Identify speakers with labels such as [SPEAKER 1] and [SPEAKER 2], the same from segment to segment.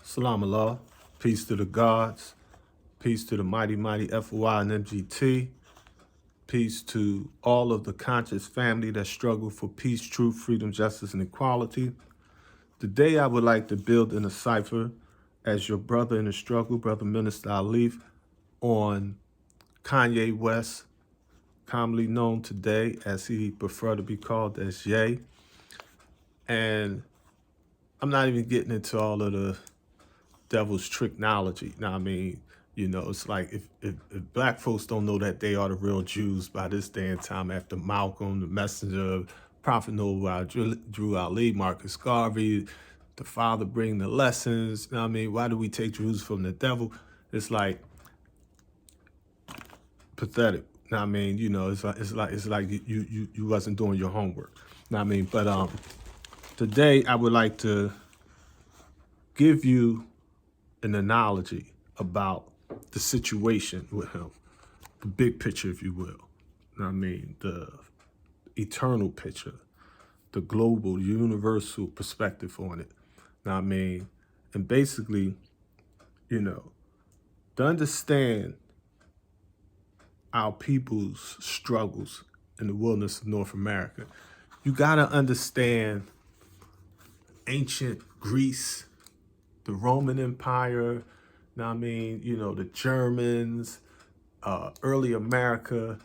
[SPEAKER 1] Salam Allah. Peace to the gods. Peace to the mighty, mighty FOI and MGT. Peace to all of the conscious family that struggle for peace, truth, freedom, justice, and equality. Today, I would like to build in a cipher as your brother in the struggle, Brother Minister Alif, on Kanye West, commonly known today as he preferred to be called as Ye. And I'm not even getting into all of the devil's tricknology. Now, I mean, it's like if black folks don't know that they are the real Jews by this day and time, after Malcolm, the messenger, Prophet Noah, Drew Ali, Marcus Garvey, the father bring the lessons. I mean, why do we take Jews from the devil? It's like pathetic. Now, I mean, it's like you wasn't doing your homework. Now, I mean, but today I would like to give you an analogy about the situation with him, the big picture, if you will. I mean, the eternal picture, the global, universal perspective on it. I mean, and basically, to understand our people's struggles in the wilderness of North America, you got to understand ancient Greece, the Roman Empire, the Germans, early America,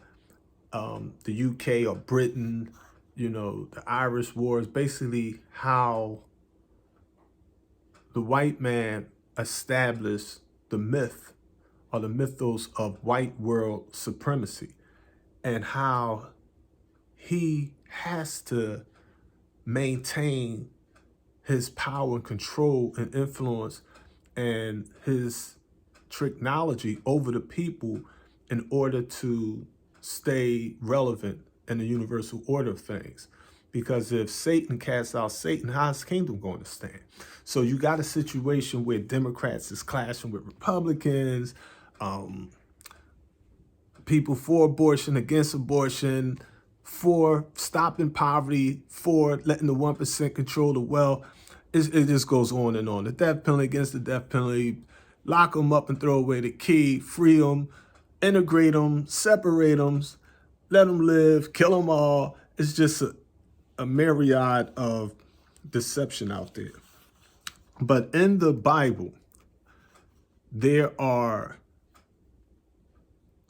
[SPEAKER 1] the UK or Britain, the Irish Wars, basically how the white man established the myth or the mythos of white world supremacy, and how he has to maintain his power and control and influence and his technology over the people in order to stay relevant in the universal order of things. Because if Satan casts out Satan, how's his kingdom going to stand? So you got a situation where Democrats is clashing with Republicans, people for abortion, against abortion, for stopping poverty, for letting the 1% control the wealth. It just goes on and on. The death penalty against the death penalty, lock them up and throw away the key, free them, integrate them, separate them, let them live, kill them all. It's just a myriad of deception out there. But in the Bible, there are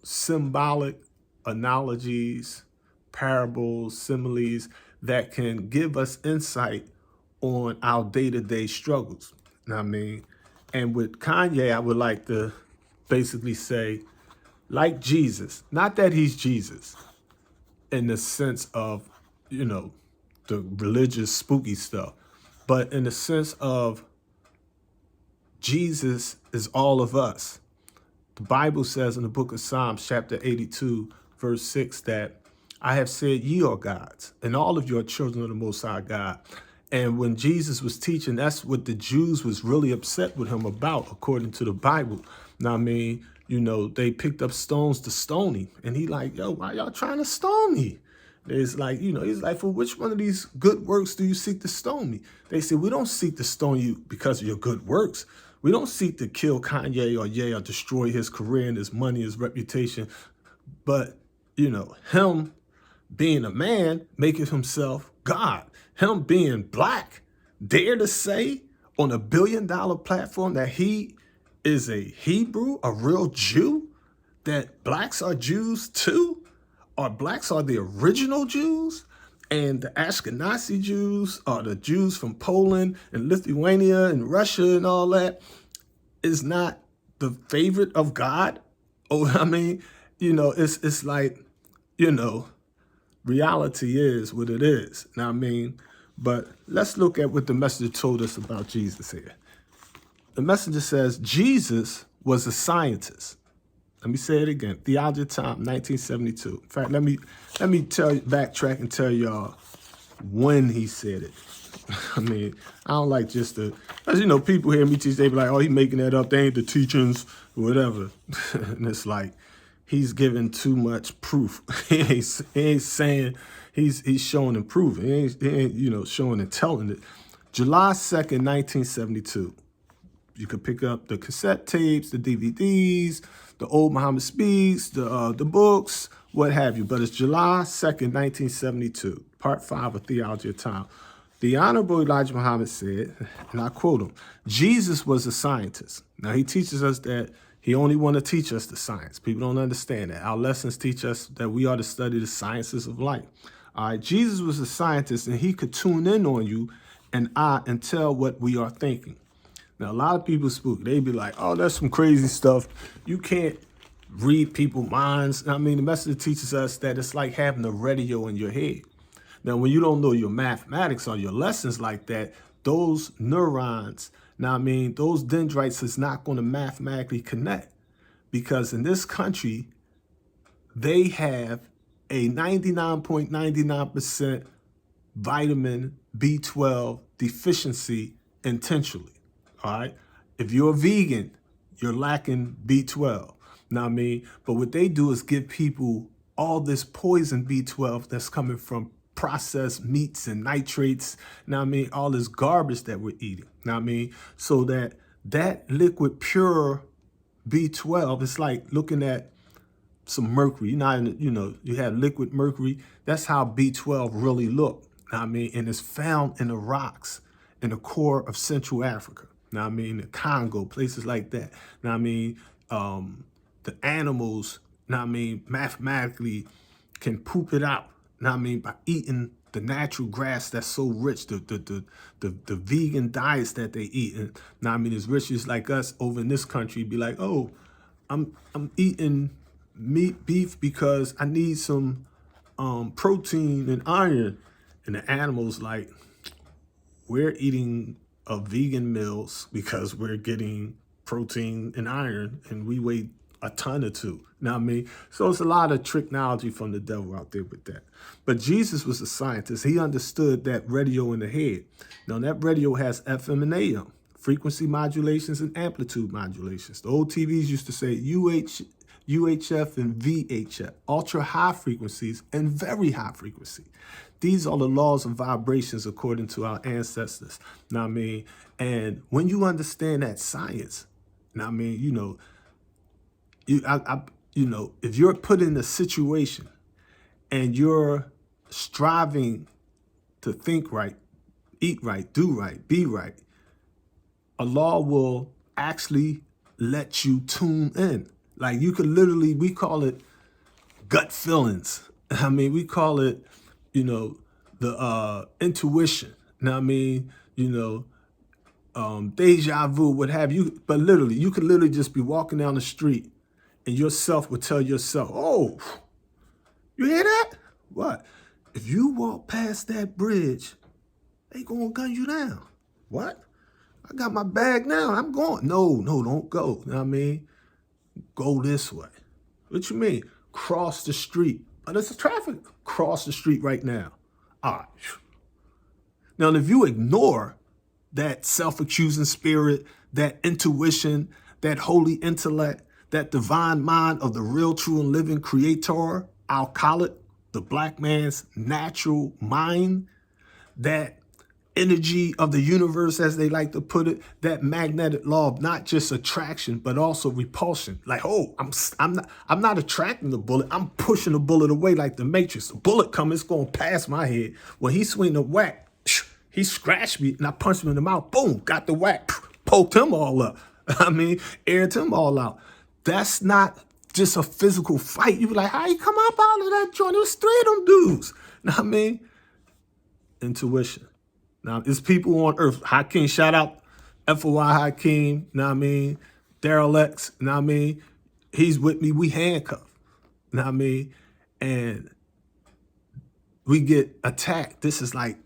[SPEAKER 1] symbolic analogies, parables, similes that can give us insight on our day-to-day struggles. And with Kanye, I would like to basically say, like Jesus, not that he's Jesus in the sense of, the religious spooky stuff, but in the sense of Jesus is all of us. The Bible says in the book of Psalms, chapter 82, verse 6, that I have said ye are gods, and all of you are children of the Most High God. And when Jesus was teaching, that's what the Jews was really upset with him about, according to the Bible. They picked up stones to stone him. And he like, yo, why y'all trying to stone me? It's like, he's like, for which one of these good works do you seek to stone me? They said, we don't seek to stone you because of your good works. We don't seek to kill Kanye or Ye or destroy his career and his money, his reputation. But, him being a man, making himself God. Him being black, dare to say on $1 billion platform that he is a Hebrew, a real Jew, that blacks are Jews too, or blacks are the original Jews, and the Ashkenazi Jews are the Jews from Poland and Lithuania and Russia and all that, is not the favorite of God. It's like, reality is what it is. But let's look at what the messenger told us about Jesus here. The messenger says Jesus was a scientist. Let me say it again. Theology of Time, 1972. In fact, let me backtrack and tell y'all when he said it. I don't like just as people hear me teach, they be like, oh, he making that up. They ain't the teachings, whatever. And it's like, he's giving too much proof. He ain't saying, he's showing and proving. He ain't showing and telling it. July 2nd, 1972. You could pick up the cassette tapes, the DVDs, the old Muhammad Speaks, the books, what have you. But it's July 2nd, 1972, part 5 of Theology of Time. The Honorable Elijah Muhammad said, and I quote him, Jesus was a scientist. Now, he teaches us that he only want to teach us the science. People don't understand that. Our lessons teach us that we are to study the sciences of life. All right, Jesus was a scientist, and he could tune in on you and tell what we are thinking. Now, a lot of people spook. They be like, oh, that's some crazy stuff. You can't read people's minds. I mean, the message teaches us that it's like having a radio in your head. Now, when you don't know your mathematics or your lessons like that, those neurons, now I mean, those dendrites is not going to mathematically connect, because in this country, they have a 99.99% vitamin B12 deficiency intentionally. All right. If you're a vegan, you're lacking B12. Now I mean, but what they do is give people all this poison B12 that's coming from processed meats and nitrates. Now I mean, all this garbage that we're eating. Now I mean, so that liquid pure B12, it's like looking at some mercury. You have liquid mercury. That's how B12 really look. Now I mean, and it's found in the rocks in the core of Central Africa. Now I mean, the Congo, places like that. Now I mean, the animals, now I mean, mathematically can poop it out. Now I mean, by eating the natural grass that's so rich, the vegan diets that they eat. And now I mean, as rich as like us over in this country, be like, oh, I'm eating beef because I need some protein and iron. And the animals like, we're eating vegan meals because we're getting protein and iron, and we weigh a ton or two. Now I mean, so it's a lot of technology from the devil out there with that. But Jesus was a scientist. He understood that radio in the head. Now that radio has FM and AM, frequency modulations and amplitude modulations. The old TVs used to say UHF and VHF, ultra high frequencies and very high frequency. These are the laws of vibrations according to our ancestors. Now I mean, and when you understand that science, now I mean, if you're put in a situation and you're striving to think right, eat right, do right, be right, Allah will actually let you tune in. Like you could literally, we call it gut feelings. I mean, we call it, the intuition. Now, I mean, deja vu, what have you. But literally, you could literally just be walking down the street and yourself would tell yourself, oh, you hear that? What? If you walk past that bridge, they gonna gun you down. What? I got my bag now. I'm going. No, don't go. You know what I mean? Go this way. What you mean? Cross the street. But it's a traffic. Cross the street right now. All right. Now, if you ignore that self-accusing spirit, that intuition, that holy intellect, that divine mind of the real, true, and living creator, I'll call it the black man's natural mind, that energy of the universe, as they like to put it, that magnetic law of not just attraction, but also repulsion. Like, oh, I'm not attracting the bullet. I'm pushing the bullet away like the Matrix. The bullet comes, it's going past my head. When he swing the whack, he scratched me and I punched him in the mouth. Boom, got the whack, poked him all up. I mean, aired him all out. That's not just a physical fight. You be like, how you come up out of that joint? It was 3 of them dudes. Know what I mean? Intuition. Now, it's people on earth. Hakeem, shout out FOI Hakeem, know what I mean? Daryl X, know what I mean? He's with me. We handcuffed, know what I mean? And we get attacked. This is like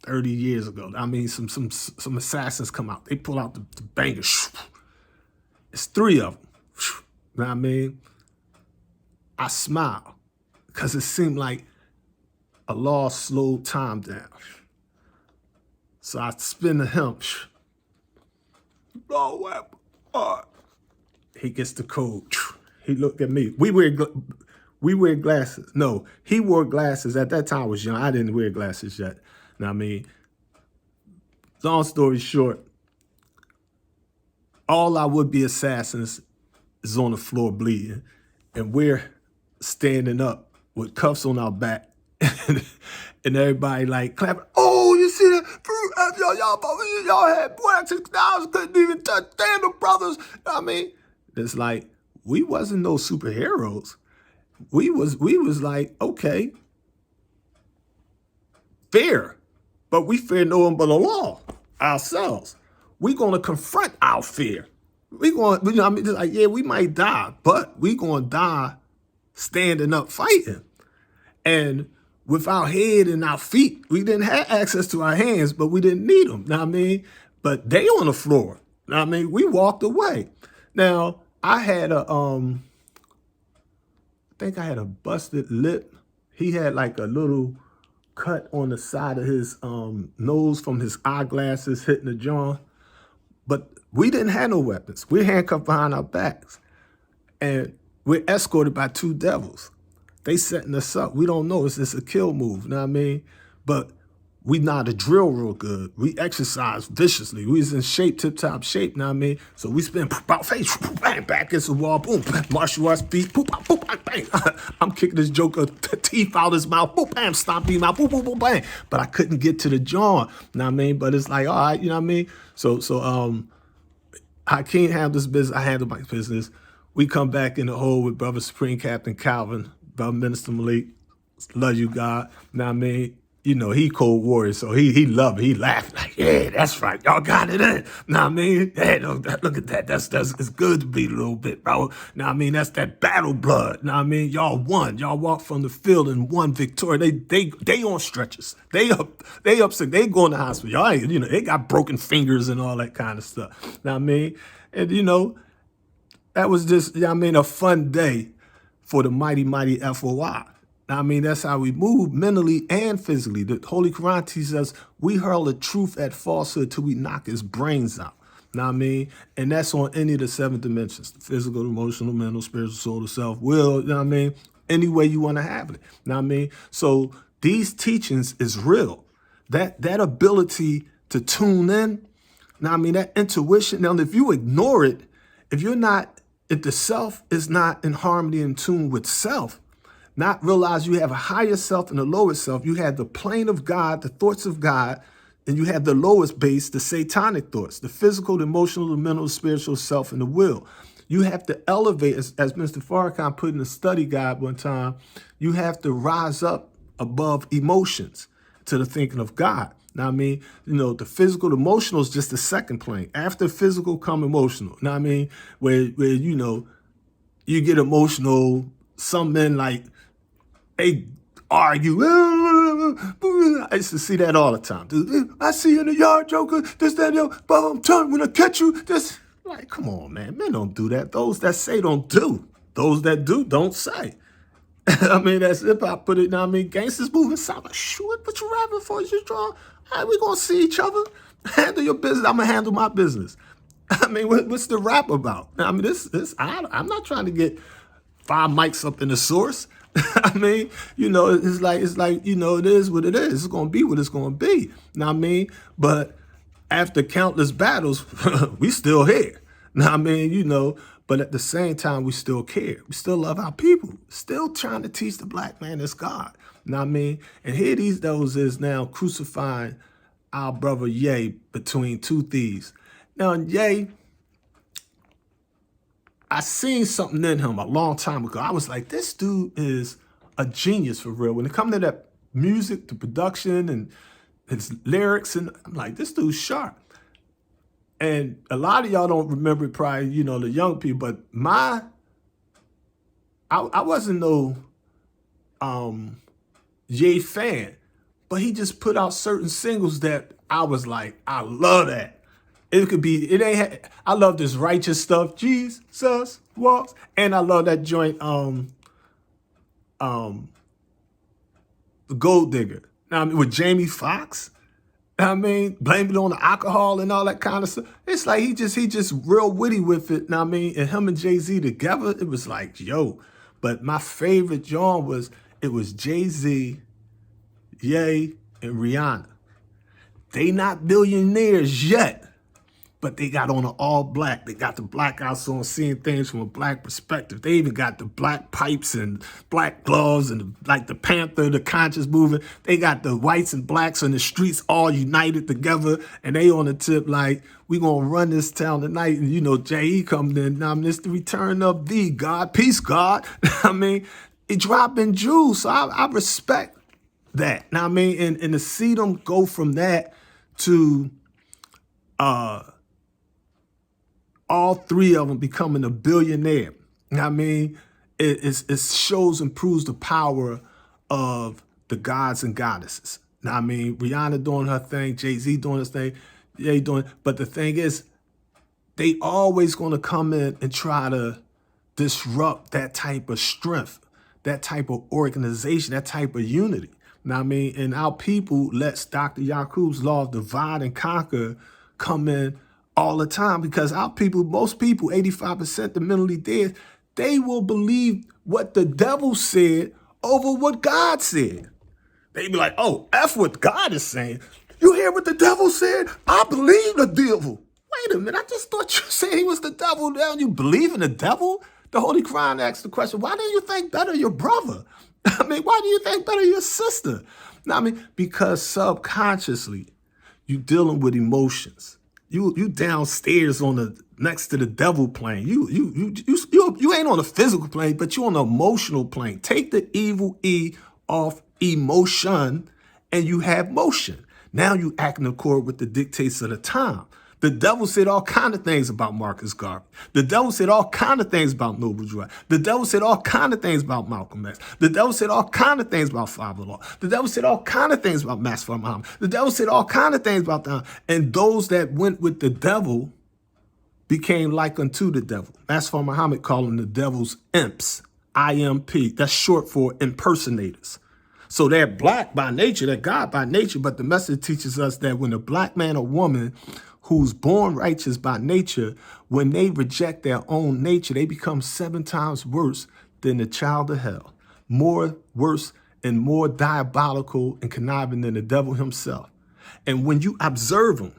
[SPEAKER 1] 30 years ago. I mean, some assassins come out. They pull out the banger. It's 3 of them. Know what I mean? I smile because it seemed like Allah slowed time down. So I spin the him. Oh, he gets the code. He looked at me. We wear glasses. No, he wore glasses. At that time I was young. I didn't wear glasses yet. Now I mean, long story short, all our would-be assassins is on the floor bleeding, and we're standing up with cuffs on our back, and everybody like clapping. Oh, you see that? Y'all had blacks and cows, couldn't even touch the brothers. I mean, it's like we wasn't no superheroes. We was like, okay, fear, but we fear no one but the law ourselves. We're gonna confront our fear. We going, you know, I mean, just like, yeah, we might die, but we gonna die standing up fighting. And with our head and our feet, we didn't have access to our hands, but we didn't need them. Know what I mean? But they on the floor. Know what I mean? We walked away. Now, I had I think I had a busted lip. He had like a little cut on the side of his nose from his eyeglasses hitting the jaw. But we didn't have no weapons. We're handcuffed behind our backs. And we're escorted by two devils. They setting us up. We don't know. It's just a kill move, you know what I mean? But we know how to drill real good. We exercise viciously. We was in shape, tip-top shape, you know what I mean? So we spin about face, bang, back against the wall, boom, martial arts feet, boom, boom, bang. I'm kicking this joker teeth out his mouth, boom, bam, stomping him out, boom, boom, boom, bang. But I couldn't get to the jaw, you know what I mean? But it's like, all right, you know what I mean? So I can't handle this business. I handle my business. We come back in the hole with Brother Supreme Captain Calvin, Brother Minister Malik. Love you, God. Know what I mean? You know, he cold warrior, so he loved it. He laughed like, yeah, that's right. Y'all got it in. Know what I mean? Hey, look at that. That's it's good to be a little bit, bro. Know what I mean? That's that battle blood. Know what I mean? Y'all won. Y'all walked from the field and won victory. They on stretchers. They upset. They going to the hospital. Y'all, you know, they got broken fingers and all that kind of stuff. Know what I mean? And you know, that was just, you know what I mean, a fun day for the mighty, mighty FOI. I mean, that's how we move mentally and physically. The Holy Quran teaches us we hurl the truth at falsehood till we knock his brains out. Know what I mean? And that's on any of the 7 dimensions: the physical, emotional, mental, spiritual, soul, the self, will, you know what I mean? Any way you want to have it. Know what I mean? So these teachings is real. That ability to tune in, know what I mean, that intuition. Now, if you ignore it, if the self is not in harmony and tune with self, not realize you have a higher self and a lower self. You have the plane of God, the thoughts of God, and you have the lowest base, the satanic thoughts, the physical, the emotional, the mental, the spiritual self, and the will. You have to elevate, as Mr. Farrakhan put in a study guide one time, you have to rise up above emotions to the thinking of God. Now, I mean, you know, the physical, the emotional is just the second plane. After physical come emotional. Now, I mean, where you know, you get emotional, some men like, they argue. I used to see that all the time. Dude, I see you in the yard, Joker. This, that, yo, but I'm telling you, when I catch you, this. Like, come on, man. Men don't do that. Those that say don't do. Those that do don't say. I mean, that's hip hop put it. Now, I mean, gangsters moving south. Like, shoot, what you rapping for? Is you draw? All right, we gonna see each other. Handle your business. I'm gonna handle my business. I mean, what's the rap about? I mean, I'm not trying to get 5 mics up in the source. I mean, you know, it's like, you know, it is what it is. It's going to be what it's going to be. Know what I mean? But after countless battles, we still here. Know what I mean? You know, but at the same time, we still care. We still love our people. Still trying to teach the black man is God. Know what I mean? And here those is now crucifying our brother Ye between 2 thieves. Now, Ye, I seen something in him a long time ago. I was like, this dude is a genius for real. When it comes to that music, the production, and his lyrics, and I'm like, this dude's sharp. And a lot of y'all don't remember it, probably, you know, the young people, but I wasn't no Ye fan, but he just put out certain singles that I was like, I love that. I love this righteous stuff. Jesus walks. And I love that joint, the Gold Digger. Now, I mean, with Jamie Foxx. I mean, blame it on the alcohol and all that kind of stuff. It's like he just real witty with it. Now, I mean, and him and Jay-Z together, it was like, yo. But my favorite genre was Jay-Z, Ye, and Rihanna. They not billionaires yet. but they got on an all black. They got the black outfits on, seeing things from a black perspective. They even got the black pipes and black gloves and like the Panther, the conscious movement. They got the whites and blacks on the streets all united together, and they on the tip like, we gonna run this town tonight. And you know, J.E. coming in, now it's the return of thee, God. Peace, God. I mean, it dropping jewels. So I respect that. Now I mean, and to see them go from that to all three of them becoming a billionaire. I mean, it shows and proves the power of the gods and goddesses. Now, I mean, Rihanna doing her thing, Jay-Z doing his thing, Ye doing, but the thing is, they always going to come in and try to disrupt that type of strength, that type of organization, that type of unity. Now, I mean, and our people lets Dr. Yakub's law of divide and conquer come in all the time, because our people, most people, 85% the mentally dead, they will believe what the devil said over what God said. They be like, oh, F what God is saying. You hear what the devil said? I believe the devil. Wait a minute, I just thought you said he was the devil. Now you believe in the devil? The Holy Quran asks the question, why do you think better of your brother? I mean, why do you think better of your sister? Now, I mean, because subconsciously, you dealing with emotions. You downstairs on the next to the devil plane. You ain't on the physical plane, but you on the emotional plane. Take the evil E off emotion, and you have motion. Now you act in accord with the dictates of the time. The devil said all kind of things about Marcus Garvey. The devil said all kind of things about Noble Drew. The devil said all kind of things about Malcolm X. The devil said all kind of things about Father Law. The devil said all kind of things about Master Muhammad. The devil said all kind of things about them. And those that went with the devil became like unto the devil. Master Muhammad called them the devil's imps. IMP. That's short for impersonators. So they're black by nature, they're God by nature, but the message teaches us that when a black man or woman who's born righteous by nature, when they reject their own nature, they become 7 times worse than the child of hell. More worse and more diabolical and conniving than the devil himself. And when you observe them,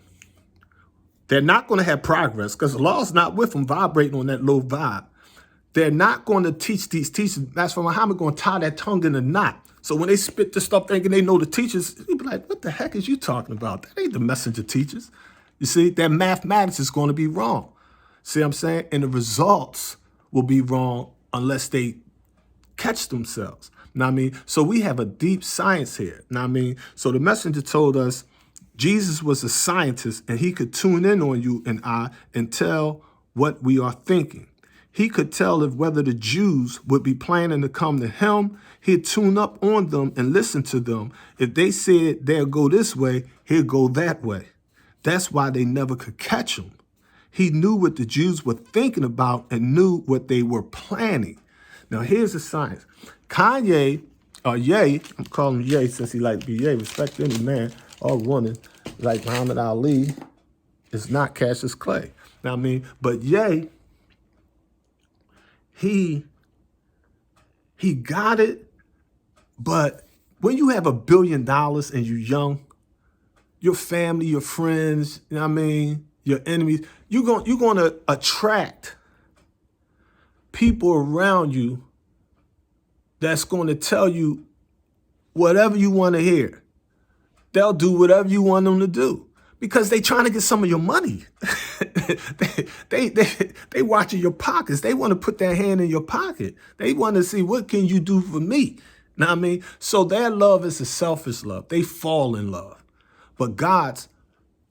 [SPEAKER 1] they're not going to have progress because the law's not with them vibrating on that low vibe. They're not going to teach these teachers. Master Muhammad going to tie that tongue in a knot. So when they spit this stuff thinking they know the teachers, you be like, what the heck is you talking about? That ain't the messenger teachers. You see, their mathematics is going to be wrong. See what I'm saying? And the results will be wrong unless they catch themselves. Know what I mean? So we have a deep science here. Know what I mean? So the messenger told us Jesus was a scientist and he could tune in on you and I and tell what we are thinking. He could tell if whether the Jews would be planning to come to him. He'd tune up on them and listen to them. If they said they'll go this way, he'll go that way. That's why they never could catch him. He knew what the Jews were thinking about and knew what they were planning. Now, here's the science. Kanye, or Ye, I'm calling him Ye since he like to be Ye, respect any man or woman like Muhammad Ali, is not Cassius Clay. Now, I mean, but Ye, he got it, but when you have $1 billion and you're young, your family, your friends, you know what I mean, your enemies, you're going to attract people around you that's going to tell you whatever you want to hear. They'll do whatever you want them to do because they trying to get some of your money. they watching your pockets. They want to put their hand in your pocket. They want to see, what can you do for me? Know what I mean? So their love is a selfish love. They fall in love. But God's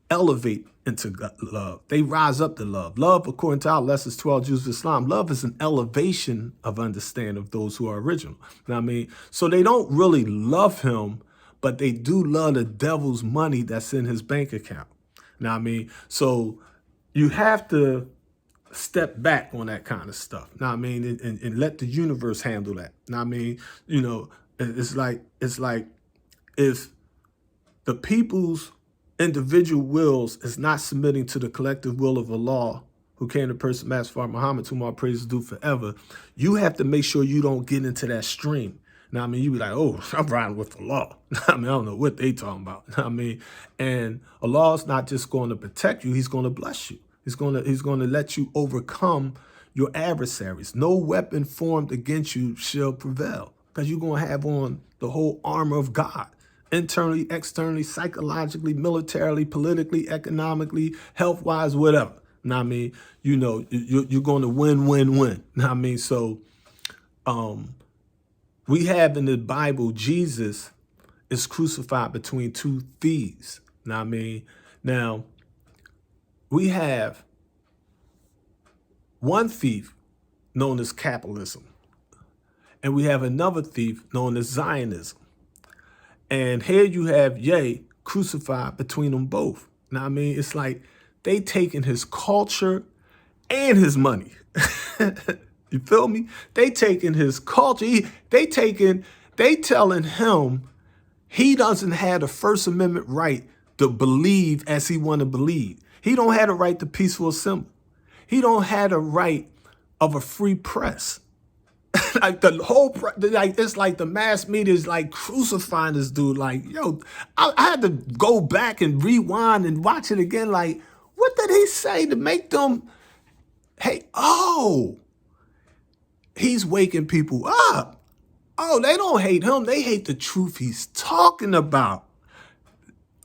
[SPEAKER 1] elevate into love. They rise up to love. Love, according to our lessons, 12 Jews of Islam, love is an elevation of understanding of those who are original. You know what I mean? So they don't really love him, but they do love the devil's money that's in his bank account. You know what I mean? So you have to step back on that kind of stuff. You know what I mean? And let the universe handle that. You know what I mean? You know, it's like if the people's individual wills is not submitting to the collective will of Allah, who came to person Master Muhammad, whom all praises due forever, you have to make sure you don't get into that stream. Now, I mean, you be like, oh, I'm riding with the law. I mean, I don't know what they talking about. I mean, and Allah is not just going to protect you, he's going to bless you. He's going to let you overcome your adversaries. No weapon formed against you shall prevail, because you're going to have on the whole armor of God, internally, externally, psychologically, militarily, politically, economically, health-wise, whatever. Now, I mean, you're going to win, win, win. Now, I mean, so we have in the Bible, Jesus is crucified between two thieves. Now, I mean, now we have one thief known as capitalism, and we have another thief known as Zionism. And here you have Ye crucified between them both. Now, I mean, it's like they taking his culture and his money. You feel me? They taking his culture. They telling him he doesn't have the First Amendment right to believe as he want to believe. He don't have the right to peaceful assembly. He don't have the right of a free press. Like the whole, it's like the mass media is like crucifying this dude. Like, yo, I had to go back and rewind and watch it again. Like, what did he say to make them, hey, oh, he's waking people up. Oh, they don't hate him. They hate the truth he's talking about.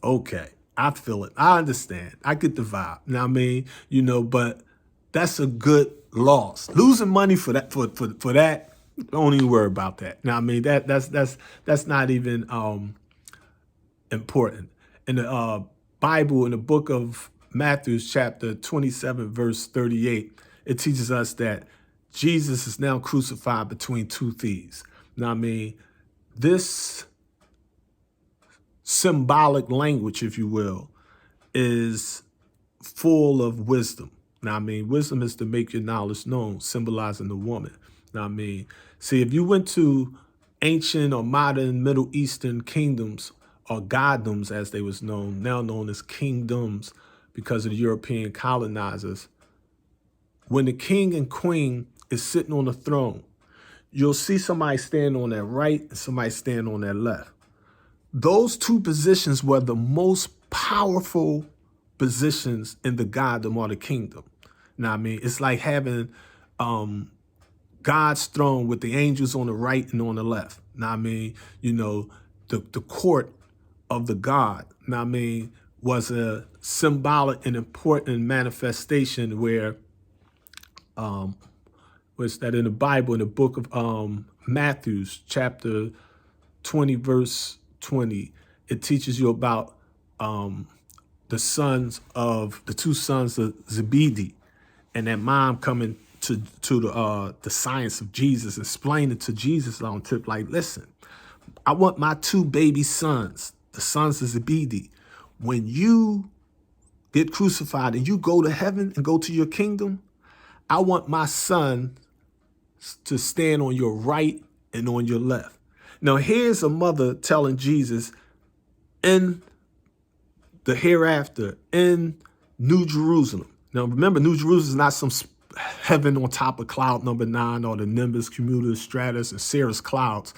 [SPEAKER 1] Okay, I feel it. I understand. I get the vibe. You know what I mean? But that's a good loss. Losing money for that, for that, don't even worry about that. Now, I mean, that's not even important. In the Bible, in the book of Matthew, chapter 27, verse 38, it teaches us that Jesus is now crucified between two thieves. Now, I mean, this symbolic language, if you will, is full of wisdom. Now, I mean, wisdom is to make your knowledge known, symbolizing the woman. Now, I mean, see, if you went to ancient or modern Middle Eastern kingdoms, or goddoms as they was known, now known as kingdoms because of the European colonizers, when the king and queen is sitting on the throne, you'll see somebody stand on their right and somebody stand on their left. Those two positions were the most powerful positions in the goddom or the kingdom. Now, I mean, it's like having God's throne with the angels on the right and on the left. Now, I mean, the court of the God, now, I mean, was a symbolic and important manifestation where, was that in the Bible, in the book of Matthew, chapter 20, verse 20, it teaches you about the two sons of Zebedee, and that mom coming to the science of Jesus, explaining to Jesus on tip, like, listen, I want my two baby sons, the sons of Zebedee, when you get crucified and you go to heaven and go to your kingdom, I want my son to stand on your right and on your left. Now, here's a mother telling Jesus in the hereafter, in New Jerusalem. Now, remember, New Jerusalem is not some heaven on top of cloud number 9 or the Nimbus, Cumulus, Stratus, and Cirrus clouds.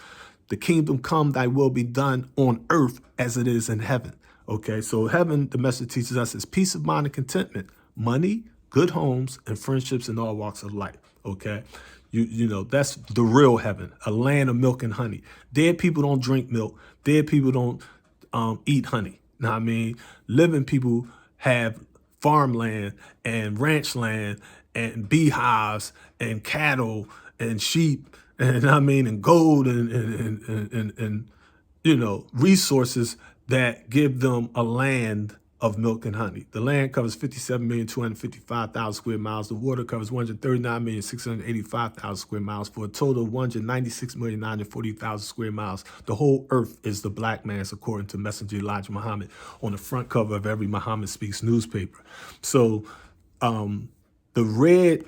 [SPEAKER 1] The kingdom come, thy will be done on earth as it is in heaven. Okay, so heaven, the message teaches us, is peace of mind and contentment, money, good homes, and friendships in all walks of life. Okay, that's the real heaven, a land of milk and honey. Dead people don't drink milk. Dead people don't eat honey. Now, I mean, living people have farmland and ranch land and beehives and cattle and sheep and and gold and resources that give them a land of milk and honey. The land covers 57,255,000 square miles. The water covers 139,685,000 square miles for a total of 196,940,000 square miles. The whole earth is the black man's, according to Messenger Elijah Muhammad, on the front cover of every Muhammad Speaks newspaper. So the red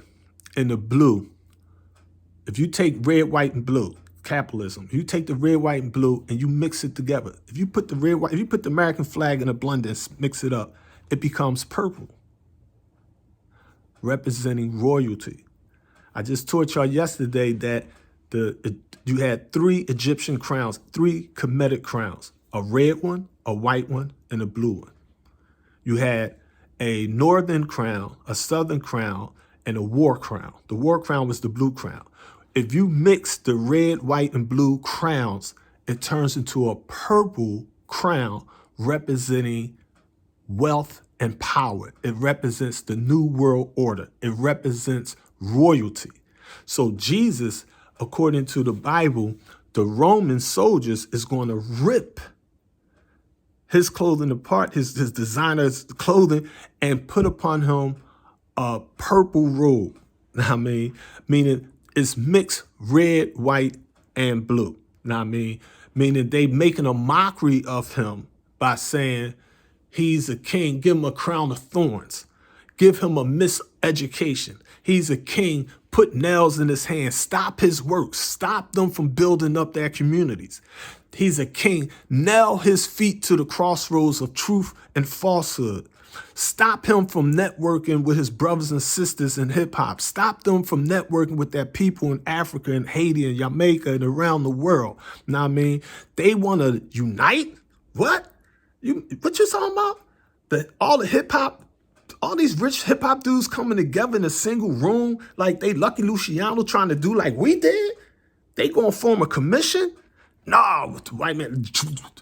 [SPEAKER 1] and the blue, if you take red, white, and blue, capitalism, you take the red, white, and blue and you mix it together. If you put the red, white, if you put the American flag in a blender and mix it up, it becomes purple, representing royalty. I just taught y'all yesterday that You had 3 Egyptian crowns, 3 Kemetic crowns, a red one, a white one, and a blue one. You had a northern crown, a southern crown, and a war crown. The war crown was the blue crown. If you mix the red, white, and blue crowns, it turns into a purple crown representing wealth and power. It represents the new world order. It represents royalty. So Jesus, according to the Bible, the Roman soldiers is going to rip his clothing apart, his designer's clothing, and put upon him a purple robe. Now, I mean, meaning it's mixed red, white, and blue. Now, I mean, meaning they making a mockery of him by saying he's a king. Give him a crown of thorns. Give him a miseducation. He's a king. Put nails in his hands. Stop his works. Stop them from building up their communities. He's a king. Nail his feet to the crossroads of truth and falsehood. Stop him from networking with his brothers and sisters in hip hop. Stop them from networking with their people in Africa and Haiti and Jamaica and around the world. Now, I mean, they want to unite? What? What you talking about? All the hip hop, all these rich hip hop dudes coming together in a single room like they Lucky Luciano trying to do like we did? They gonna form a commission? No, white man,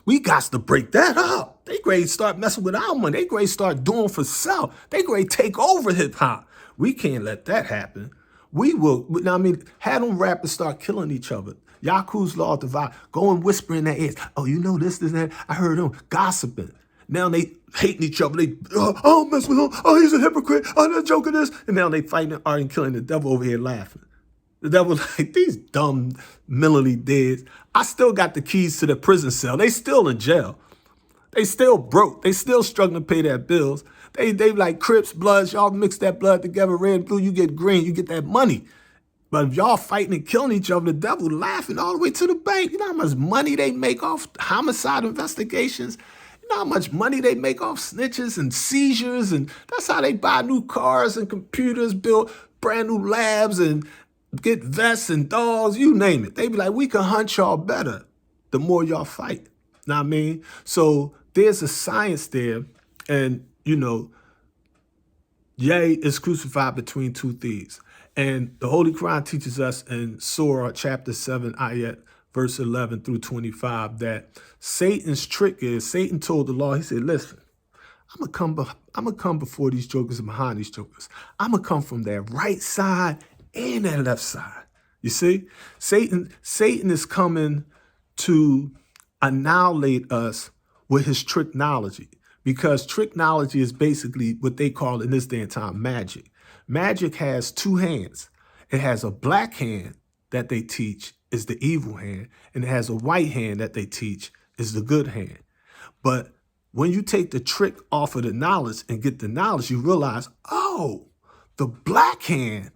[SPEAKER 1] we got to break that up. They great start messing with our money. They great start doing for self. They great take over hip hop. We can't let that happen. We will, I mean, have them rappers start killing each other. Yaku's Law of Divide, go and whisper in their ears. Oh, you know this, that. I heard them gossiping. Now they hating each other. They, oh, mess with him. Oh, he's a hypocrite. Oh, they're joking this. And now they fighting and arguing, killing the devil over here laughing. The devil like, these dumb, mentally dead. I still got the keys to the prison cell. They still in jail. They still broke. They still struggling to pay their bills. They like Crips, Bloods. Y'all mix that blood together, red and blue, you get green, you get that money. But if y'all fighting and killing each other, the devil laughing all the way to the bank. You know how much money they make off homicide investigations? You know how much money they make off snitches and seizures? And that's how they buy new cars and computers, build brand new labs and get vests and dogs, you name it. They be like, we can hunt y'all better the more y'all fight. Know what I mean? So there's a science there. And, you know, Ye is crucified between 2 thieves. And the Holy Quran teaches us in Surah chapter 7, ayat, verse 11 through 25, that Satan's trick is, Satan told the law, he said, listen, I'm gonna come before these jokers and behind these jokers. I'm gonna come from their right side and their left side. You see? Satan is coming to annihilate us with his tricknology, because tricknology is basically what they call in this day and time magic. Magic has 2 hands. It has a black hand that they teach is the evil hand, and it has a white hand that they teach is the good hand. But when you take the trick off of the knowledge and get the knowledge, you realize, oh, the black hand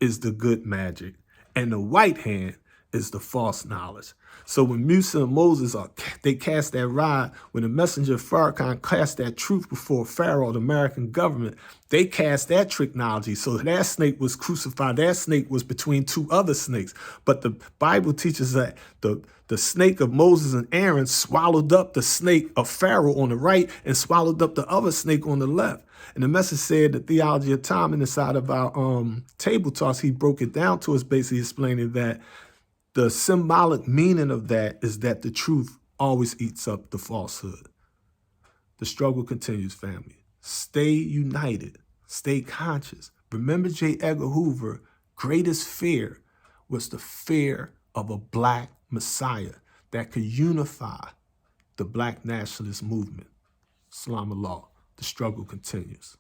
[SPEAKER 1] is the good magic, and the white hand is the false knowledge. So when Musa and Moses, they cast that rod, when the messenger Farrakhan cast that truth before Pharaoh, the American government, they cast that tricknology. So that snake was crucified. That snake was between 2 other snakes. But the Bible teaches that the snake of Moses and Aaron swallowed up the snake of Pharaoh on the right and swallowed up the other snake on the left. And the message said the theology of time inside of our table talks, he broke it down to us, basically explaining that the symbolic meaning of that is that the truth always eats up the falsehood. The struggle continues, family. Stay united. Stay conscious. Remember J. Edgar Hoover, greatest fear was the fear of a black messiah that could unify the black nationalist movement. Salam Allah. The struggle continues.